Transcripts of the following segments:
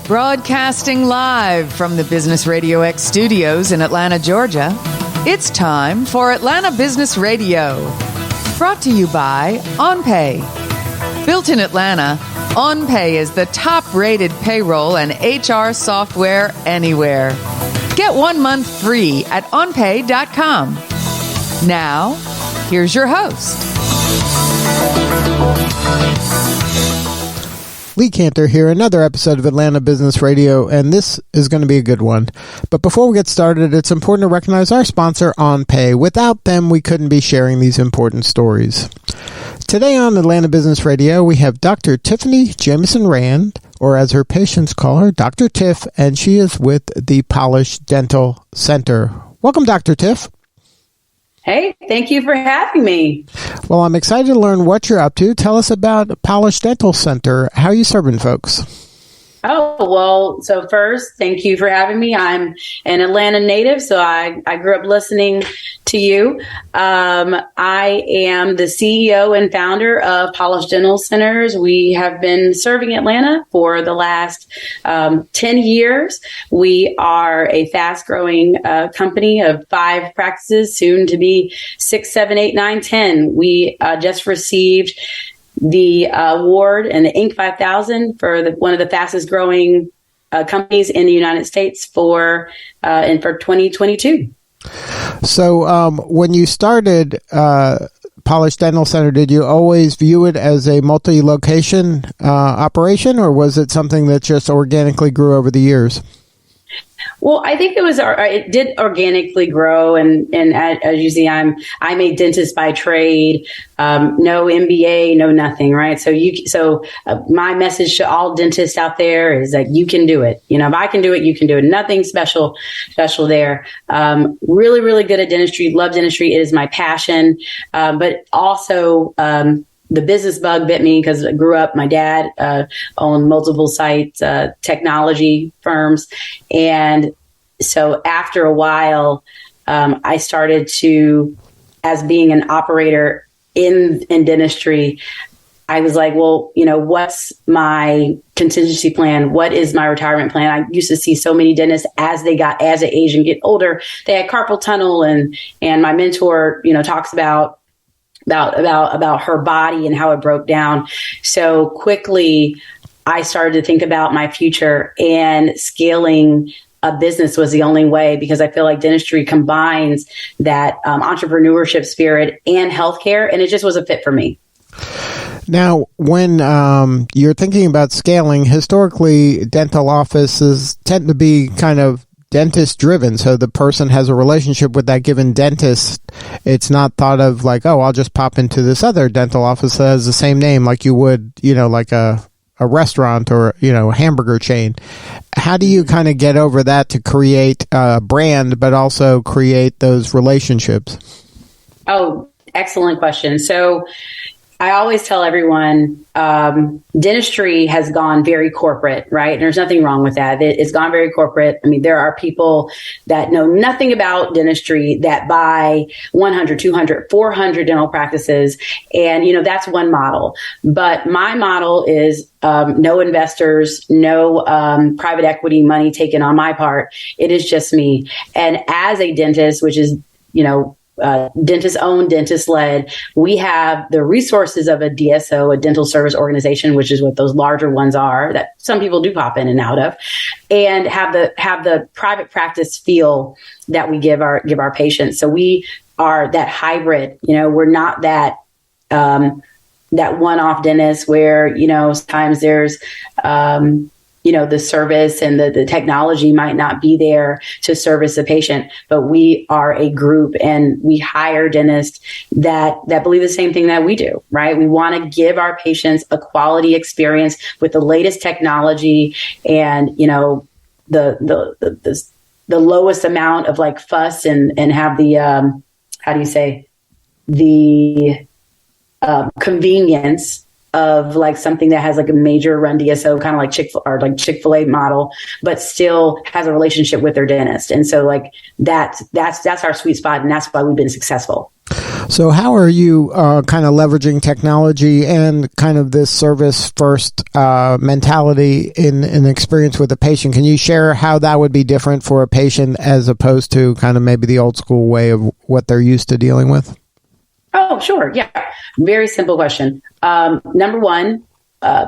Broadcasting live from the Business RadioX studios in Atlanta, Georgia, it's time for Atlanta Business Radio. Brought to you by OnPay. Built in Atlanta, OnPay is the top-rated payroll and HR software anywhere. Get 1 month free at onpay.com. Now, here's your host. Lee Cantor here, another episode of Atlanta Business Radio, and this is going to be a good one. But before we get started, it's important to recognize our sponsor, OnPay. Without them, we couldn't be sharing these important stories. Today on Atlanta Business Radio, we have Dr. Tiffany Jamison Rand, or as her patients call her, Dr. Tiff, and she is with the Polish Dental Center. Welcome, Dr. Tiff. Hey, thank you for having me. Well, I'm excited to learn what you're up to. Tell us about Polish Dental Center. How are you serving folks? Oh, well, so first, thank you for having me. I'm an Atlanta native, so I grew up listening to you. I am the CEO and founder of Polish Dental Centers. We have been serving Atlanta for the last 10 years. We are a fast-growing company of 5 practices, soon to be 6, 7, 8, 9, 10. We just received the award and the Inc. 5000 for one of the fastest growing companies in the United States for 2022. So when you started Polish Dental Center, did you always view it as a multi-location operation, or was it something that just organically grew over the years? Well, I think it did organically grow. And as you see, I'm a dentist by trade, no MBA, no nothing. Right. So my message to all dentists out there is that you can do it. You know, if I can do it, you can do it. Nothing special there. Really, really good at dentistry. Love dentistry. It is my passion. But also, the business bug bit me because I grew up, my dad owned multiple sites, technology firms. And so after a while, I started to, as being an operator in dentistry, I was like, well, you know, what's my contingency plan? What is my retirement plan? I used to see so many dentists as they age and get older, they had carpal tunnel, and my mentor, you know, talks about her body and how it broke down. So quickly, I started to think about my future, and scaling a business was the only way, because I feel like dentistry combines that entrepreneurship spirit and healthcare, and it just was a fit for me. Now, when you're thinking about scaling, historically, dental offices tend to be kind of dentist driven. So the person has a relationship with that given dentist. It's not thought of like, oh, I'll just pop into this other dental office that has the same name, like you would, you know, like a restaurant or, you know, a hamburger chain. How do you kind of get over that to create a brand, but also create those relationships? Oh, excellent question. So I always tell everyone, dentistry has gone very corporate, right? And there's nothing wrong with that. It's gone very corporate. I mean, there are people that know nothing about dentistry that buy 100, 200, 400 dental practices. And, you know, that's one model. But my model is no investors, no private equity money taken on my part. It is just me. And as a dentist, which is, you know, dentist owned, dentist led, we have the resources of a DSO, a dental service organization, which is what those larger ones are that some people do pop in and out of, and have the private practice feel that we give our patients. So we are that hybrid. You know, we're not that one-off dentist where, you know, sometimes there's you know, the service and the technology might not be there to service the patient, but we are a group, and we hire dentists that believe the same thing that we do, right? We want to give our patients a quality experience with the latest technology, and, you know, the lowest amount of like fuss, and have the, how do you say, the convenience of like something that has like a major run DSO, kind of like Chick-fil-A model, but still has a relationship with their dentist. And so like that's our sweet spot, and that's why we've been successful. So how are you kind of leveraging technology and kind of this service first mentality in an experience with a patient? Can you share how that would be different for a patient as opposed to kind of maybe the old school way of what they're used to dealing with? Oh, sure. Yeah. Very simple question. Number one,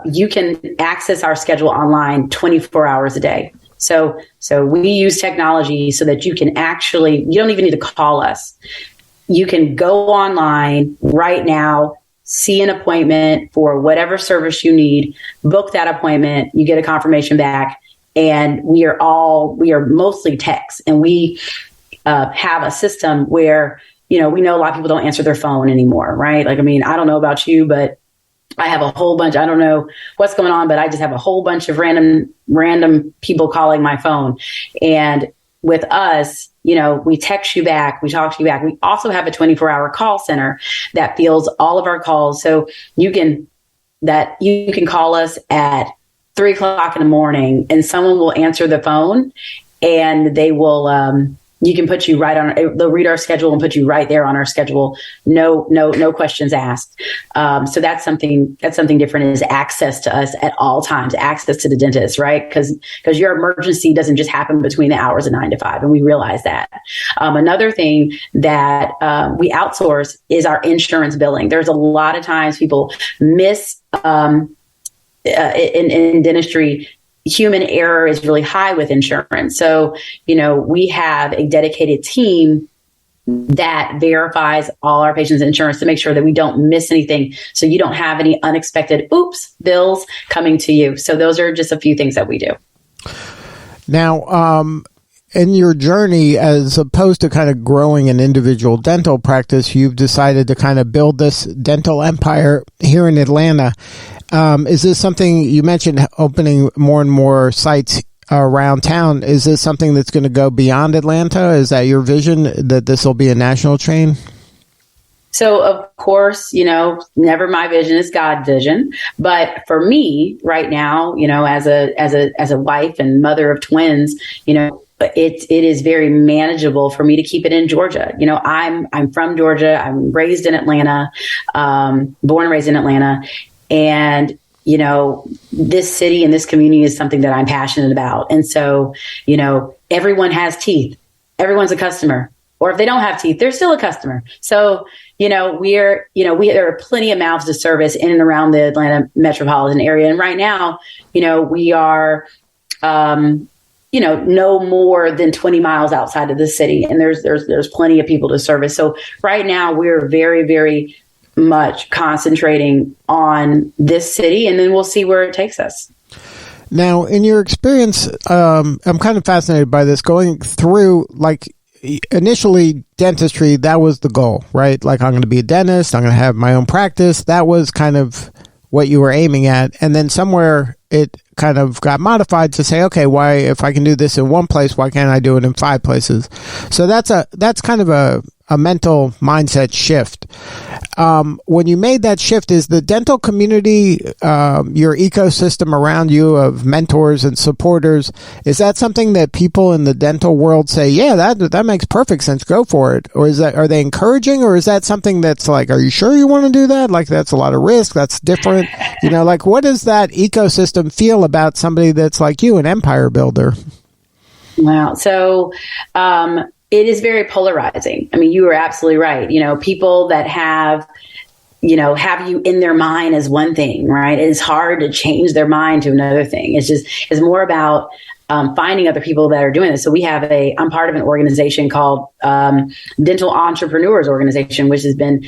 you can access our schedule online 24 hours a day. So we use technology so that you can actually, you don't even need to call us. You can go online right now, see an appointment for whatever service you need, book that appointment, you get a confirmation back, and we are mostly techs, and we have a system where, we know a lot of people don't answer their phone anymore, right? Like, I mean, I don't know about you, but I have a whole bunch. I don't know what's going on, but I just have a whole bunch of random people calling my phone. And with us, we text you back, we talk to you back. We also have a 24-hour call center that fields all of our calls. So you can call us at 3:00 in the morning, and someone will answer the phone, and they will. You can put you right on. They'll read our schedule and put you right there on our schedule. No questions asked. So that's something different, is access to us at all times, access to the dentist, right? Because your emergency doesn't just happen between the hours of 9 to 5, and we realize that. Another thing that we outsource is our insurance billing. There's a lot of times people miss in dentistry. Human error is really high with insurance. So, we have a dedicated team that verifies all our patients' insurance to make sure that we don't miss anything. So you don't have any unexpected bills coming to you. So those are just a few things that we do. Now, in your journey, as opposed to kind of growing an individual dental practice, you've decided to kind of build this dental empire here in Atlanta. Is this something you mentioned, opening more and more sites around town? Is this something that's going to go beyond Atlanta? Is that your vision, that this will be a national chain? So, of course, never my vision, is God's vision. But for me right now, as a wife and mother of twins, it is very manageable for me to keep it in Georgia. I'm from Georgia. I'm raised in Atlanta, born and raised in Atlanta. And, this city and this community is something that I'm passionate about. And so, everyone has teeth. Everyone's a customer. Or if they don't have teeth, they're still a customer. So, there are plenty of mouths to service in and around the Atlanta metropolitan area. And right now, we are, no more than 20 miles outside of the city. And there's plenty of people to service. So right now we're very, very much concentrating on this city, and then we'll see where it takes us. Now, in your experience, I'm kind of fascinated by this, going through, like, initially dentistry, that was the goal, right? Like, I'm going to be a dentist, I'm going to have my own practice. That was kind of what you were aiming at. And then somewhere it kind of got modified to say, okay, why, if I can do this in one place, why can't I do it in 5 places? So that's kind of a mental mindset shift. When you made that shift, is the dental community, your ecosystem around you of mentors and supporters, is that something that people in the dental world say, yeah, that makes perfect sense, go for it? Or are they encouraging, or is that something that's like, are you sure you want to do that? Like, that's a lot of risk, that's different. Like, what does that ecosystem feel about somebody that's like you, an empire builder? Wow. So, it is very polarizing. I mean, you were absolutely right. People that have you in their mind as one thing, right? It's hard to change their mind to another thing. It's more about finding other people that are doing this. So I'm part of an organization called Dental Entrepreneurs Organization, which has been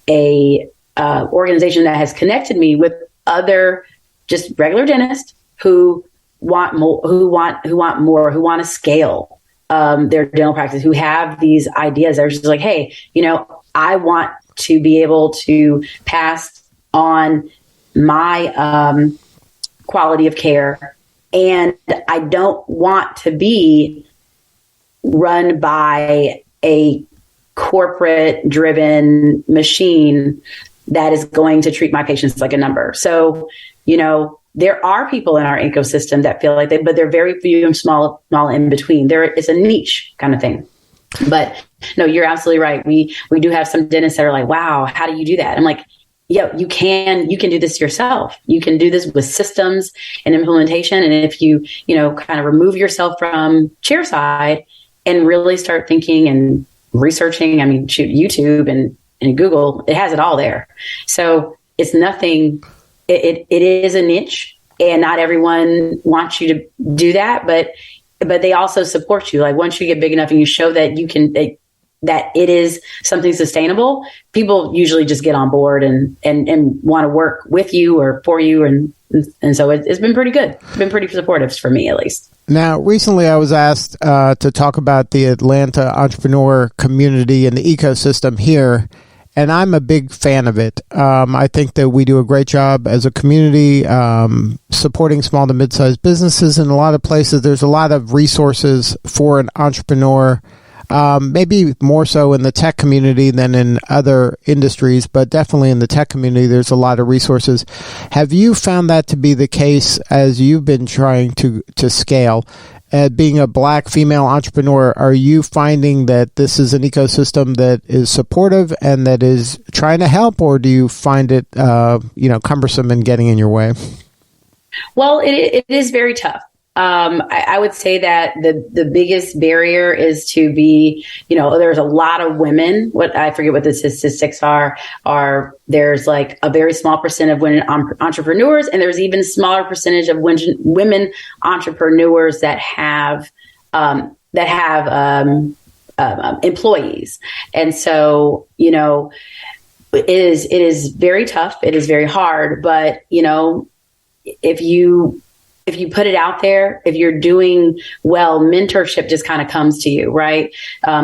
a organization that has connected me with other just regular dentists who want more, who want to scale their dental practice, who have these ideas. They're just like, hey, I want to be able to pass on my quality of care, and I don't want to be run by a corporate driven machine that is going to treat my patients like a number. So, there are people in our ecosystem that feel like but they're very few and small in between. It's a niche kind of thing. But no, you're absolutely right. We do have some dentists that are like, wow, how do you do that? I'm like, yeah, you can do this yourself. You can do this with systems and implementation. And if you kind of remove yourself from chair side and really start thinking and researching, I mean, shoot, YouTube and Google, it has it all there. So it's nothing, it is a niche, and not everyone wants you to do that, but they also support you. Like once you get big enough and you show that you can, that it is something sustainable, people usually just get on board and want to work with you or for you. And so it's been pretty good. It's been pretty supportive for me, at least. Now, recently I was asked to talk about the Atlanta entrepreneur community and the ecosystem here, and I'm a big fan of it. I think that we do a great job as a community supporting small to mid-sized businesses. In a lot of places, there's a lot of resources for an entrepreneur, maybe more so in the tech community than in other industries, but definitely in the tech community, there's a lot of resources. Have you found that to be the case as you've been trying to scale? Being a Black female entrepreneur, are you finding that this is an ecosystem that is supportive and that is trying to help, or do you find it, cumbersome and getting in your way? Well, it is very tough. I would say that the biggest barrier is to be, there's a lot of women. I forget what the statistics are there's like a very small percent of women entrepreneurs, and there's even smaller percentage of women entrepreneurs that have employees. And so, it is very tough. It is very hard, but if you put it out there, if you're doing well, mentorship just kind of comes to you, right?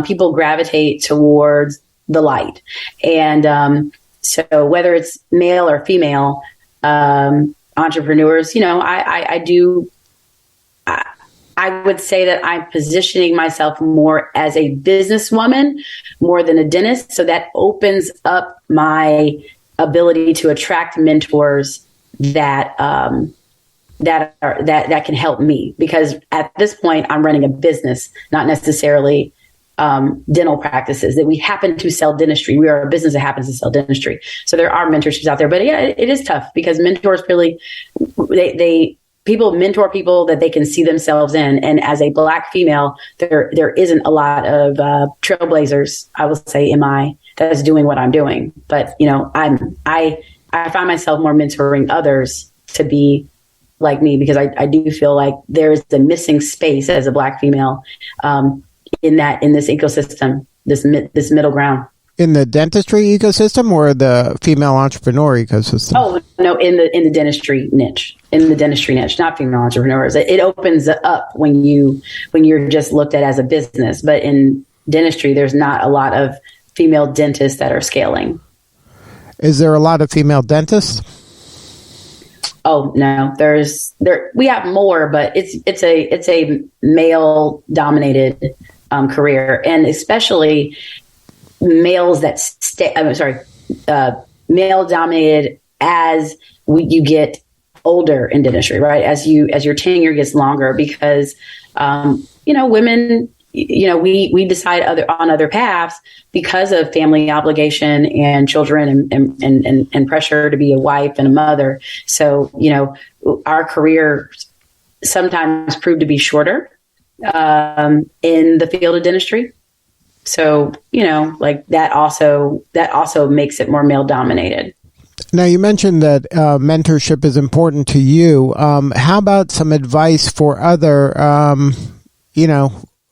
People gravitate towards the light. And so whether it's male or female entrepreneurs, I would say that I'm positioning myself more as a businesswoman more than a dentist. So that opens up my ability to attract mentors that can help me, because at this point I'm running a business, not necessarily dental practices. That we happen to sell dentistry. We are a business that happens to sell dentistry. So there are mentorships out there, but yeah, it is tough because mentors really, people mentor people that they can see themselves in. And as a Black female, there isn't a lot of trailblazers, I will say, that's doing what I'm doing. But I find myself more mentoring others to be like me, because I do feel like there is the missing space as a Black female in this ecosystem, this middle ground. In the dentistry ecosystem or the female entrepreneur ecosystem? Oh no, in the dentistry niche. In the dentistry niche, not female entrepreneurs. It opens up when you're just looked at as a business. But in dentistry, there's not a lot of female dentists that are scaling. Is there a lot of female dentists? Oh no, we have more, but it's a male dominated career, and especially males that male dominated as you get older in dentistry, right? As your tenure gets longer, because women, we decide on other paths because of family obligation and children and pressure to be a wife and a mother. So, our careers sometimes prove to be shorter in the field of dentistry. So, like that also makes it more male dominated. Now, you mentioned that mentorship is important to you. How about some advice for other,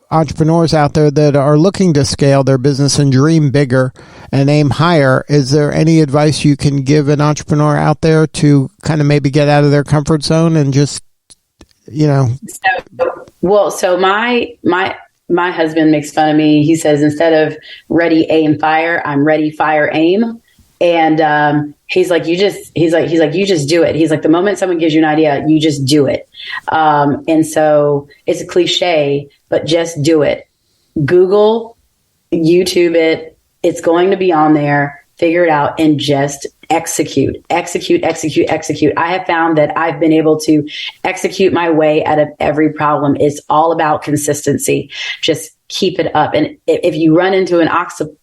entrepreneurs out there that are looking to scale their business and dream bigger and aim higher? Is there any advice you can give an entrepreneur out there to kind of maybe get out of their comfort zone and just, So my husband makes fun of me. He says, instead of ready, aim, fire, I'm ready, fire, aim. And he's like, you just do it. He's like, the moment someone gives you an idea, you just do it. And so it's a cliche, but just do it. Google, YouTube it. It's going to be on there. Figure it out and just execute. I have found that I've been able to execute my way out of every problem. It's all about consistency. Just keep it up. And if you run into an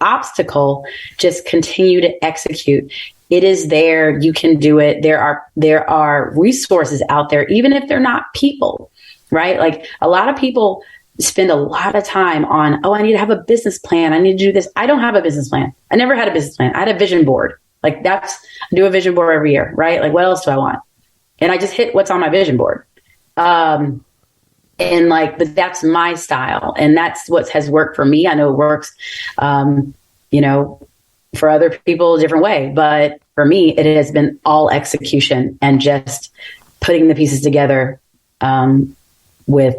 obstacle, just continue to execute. It is there. You can do it. There are resources out there, even if they're not people, right? Like a lot of people spend a lot of time on, oh, I need to have a business plan. I need to do this. I don't have a business plan. I never had a business plan. I had a vision board. Like I do a vision board every year, right? Like what else do I want? And I just hit what's on my vision board. And like, but that's my style. And that's what has worked for me. I know it works, for other people a different way, but for me, it has been all execution and just putting the pieces together, with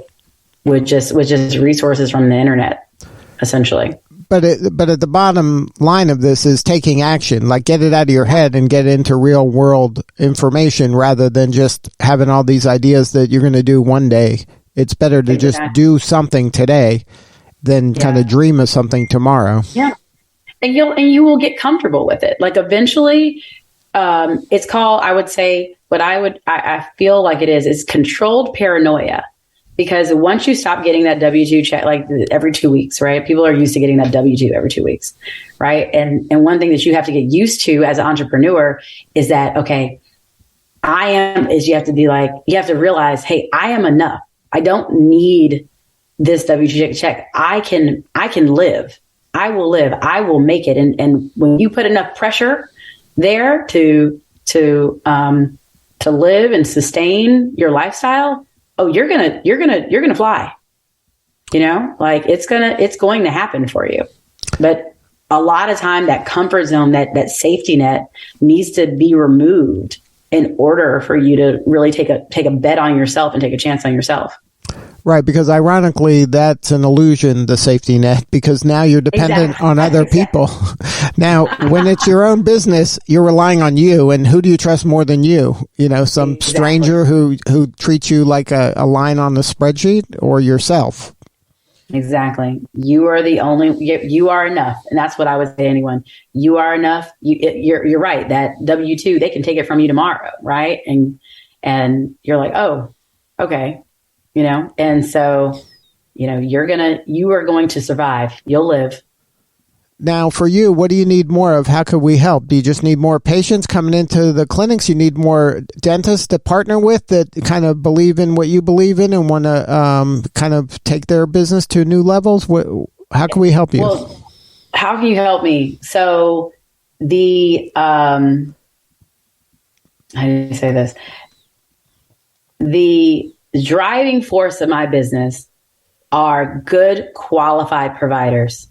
just resources from the internet, essentially. But at the bottom line of this is taking action, like get it out of your head and get into real world information rather than just having all these ideas that you're going to do one day. It's better to just do something today than kind of dream of something tomorrow. Yeah. And you will get comfortable with it. Like eventually, it's called, I would say, I feel like it is controlled paranoia. Because once you stop getting that W-2 check, like every 2 weeks, right? People are used to getting that W-2 every 2 weeks, right? And one thing that you have to get used to as an entrepreneur is that, okay, you have to realize, hey, I am enough. I don't need this W-2 check. I can live. I will live. I will make it. And when you put enough pressure there to live and sustain your lifestyle, oh, you're gonna fly, like it's going to happen for you. But a lot of time that comfort zone, that safety net needs to be removed in order for you to really take a bet on yourself and take a chance on yourself. Right, because ironically, that's an illusion, the safety net, because now you're dependent on other people. Now, when it's your own business, you're relying on you, and who do you trust more than you? Some stranger who treats you like a line on the spreadsheet, or yourself? Exactly. You are you are enough. And that's what I would say to anyone. You are enough. You're right. That W-2, they can take it from you tomorrow, right? And you're like, oh, okay. And so, you are going to survive. You'll live. Now, for you, what do you need more of? How could we help? Do you just need more patients coming into the clinics? You need more dentists to partner with that kind of believe in what you believe in and want to kind of take their business to new levels? How can we help you? Well, how can you help me? So how do you say this? The driving force of my business are good, qualified providers.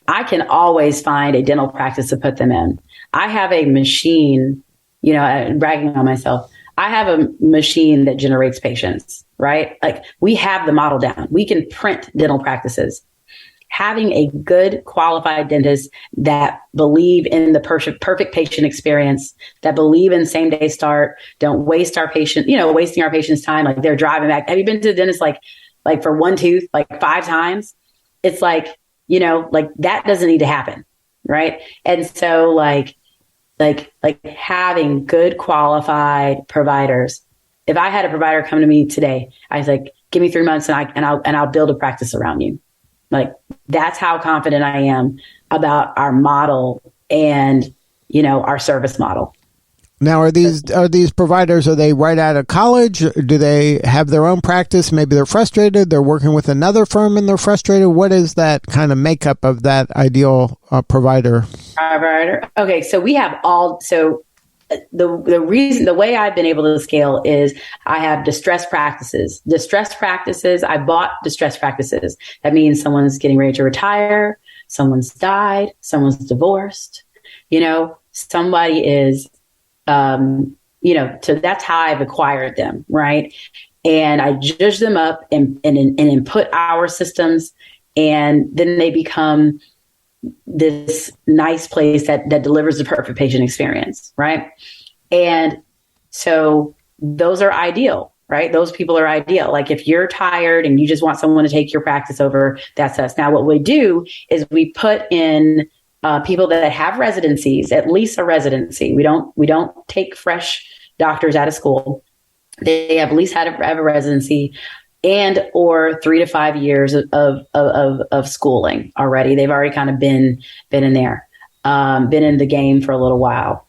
I can always find a dental practice to put them in. I have a machine, bragging on myself. I have a machine that generates patients, right? Like we have the model down. We can print dental practices. Having a good qualified dentist that believe in the perfect patient experience, that believe in same day start, don't waste our patient, wasting our patient's time. Like they're driving back. Have you been to the dentist like for one tooth, like 5 times? It's like that doesn't need to happen. Right. And so like having good qualified providers. If I had a provider come to me today, I was like, give me 3 months and I'll build a practice around you. Like that's how confident I am about our model and, our service model. Now, are these providers, are they right out of college? Do they have their own practice? Maybe they're frustrated. They're working with another firm and they're frustrated. What is that kind of makeup of that ideal provider? Okay. So we have the way I've been able to scale is I have distressed practices. I bought distressed practices. That means someone's getting ready to retire. Someone's died. Someone's divorced. Somebody is, so that's how I've acquired them. Right. And I judge them up and input our systems. And then they become this nice place that delivers the perfect patient experience. Right. And so those are ideal, right? Those people are ideal. Like if you're tired and you just want someone to take your practice over, that's us. Now, what we do is we put in people that have residencies, at least a residency. We don't take fresh doctors out of school. They have at least have a residency. and or 3 to 5 years of schooling already. They've already kind of been in there, been in the game for a little while.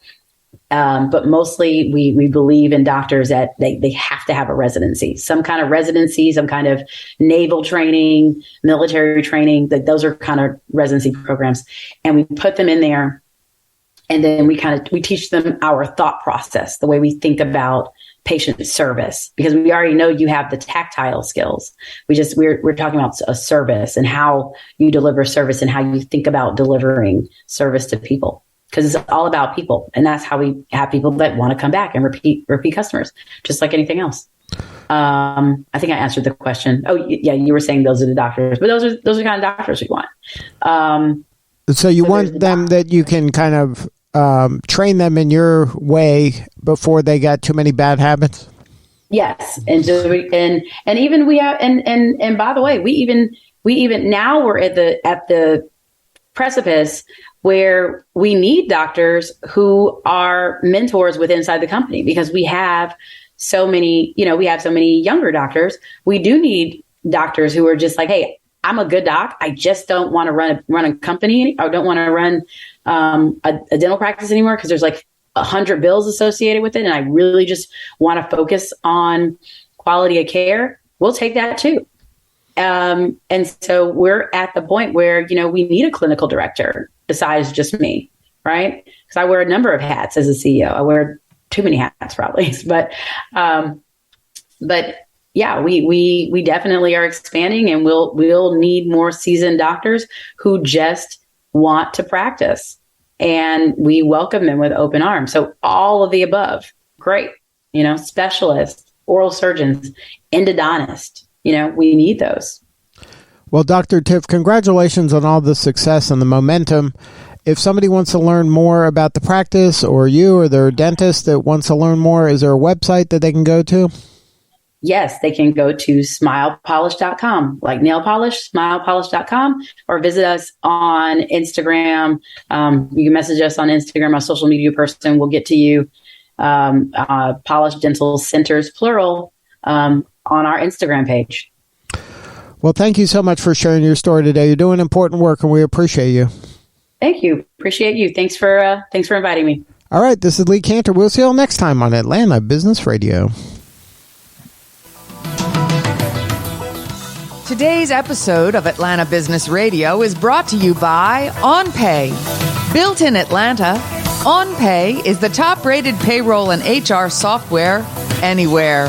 But mostly we believe in doctors that they have to have a residency, some kind of residency, some kind of naval training, military training, that those are kind of residency programs. And we put them in there. And then we teach them our thought process, the way we think about patient service, because we already know you have the tactile skills. We're talking about a service and how you deliver service and how you think about delivering service to people, because it's all about people. And that's how we have people that want to come back and repeat customers, just like anything else. I think I answered the question. Oh yeah. You were saying those are the doctors, but those are the kind of doctors we want. So you want them that you can kind of train them in your way before they got too many bad habits. Yes, and even we have and by the way, we even now we're at the precipice where we need doctors who are mentors inside the company, because we have so many younger doctors. We do need doctors who are just like, hey, I'm a good doc. I just don't want to run a company. I don't want to run a dental practice anymore, because there's like 100 bills associated with it, and I really just want to focus on quality of care. We'll take that too. And so we're at the point where, we need a clinical director besides just me, right? Because I wear a number of hats as a CEO. I wear too many hats probably, but yeah, we definitely are expanding, and we'll need more seasoned doctors who just want to practice, and we welcome them with open arms. So all of the above, great. Specialists, oral surgeons, endodontists. We need those. Well, Dr. Tiff, congratulations on all the success and the momentum. If somebody wants to learn more about the practice, or you, or their dentist that wants to learn more, is there a website that they can go to? Yes, they can go to smilepolish.com, like nail polish, smilepolish.com, or visit us on Instagram. You can message us on Instagram. Our social media person will get to you. Polish Dental Centers, plural, on our Instagram page. Well, thank you so much for sharing your story today. You're doing important work, and we appreciate you. Thank you. Appreciate you. Thanks for inviting me. All right, this is Lee Cantor. We'll see you all next time on Atlanta Business Radio. Today's episode of Atlanta Business Radio is brought to you by OnPay. Built in Atlanta, OnPay is the top-rated payroll and HR software anywhere.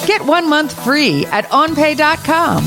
Get 1 month free at onpay.com.